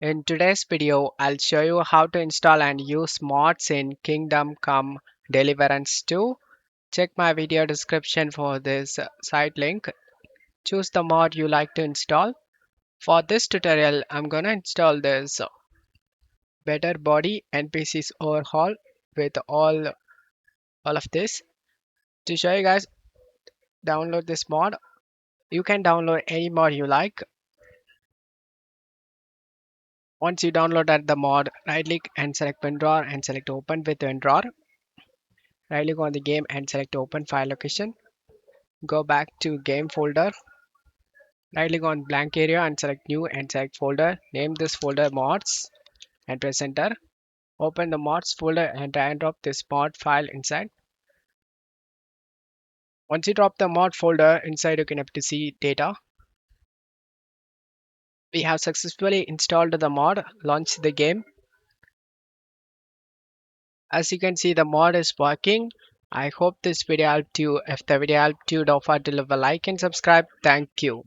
In today's video, I'll show you how to install and use mods in Kingdom Come Deliverance 2. Check my video description for this site link. Choose the mod you like to install. For this tutorial, I'm gonna install this Better Body NPCs overhaul with all of this. To show you guys, download this mod. You can download any mod you like. Once you download the mod, right click and select WinRAR and select Open with WinRAR. Right click on the game and select Open File Location. Go back to Game folder. Right click on blank area and select New and select Folder. Name this folder Mods and press Enter. Open the Mods folder and drag and drop this mod file inside. Once you drop the mod folder inside, you can have to see data. We have successfully installed the mod. Launch the game. As you can see, the mod is working. I hope this video helped you. If the video helped you, don't forget to leave a like and subscribe. Thank you.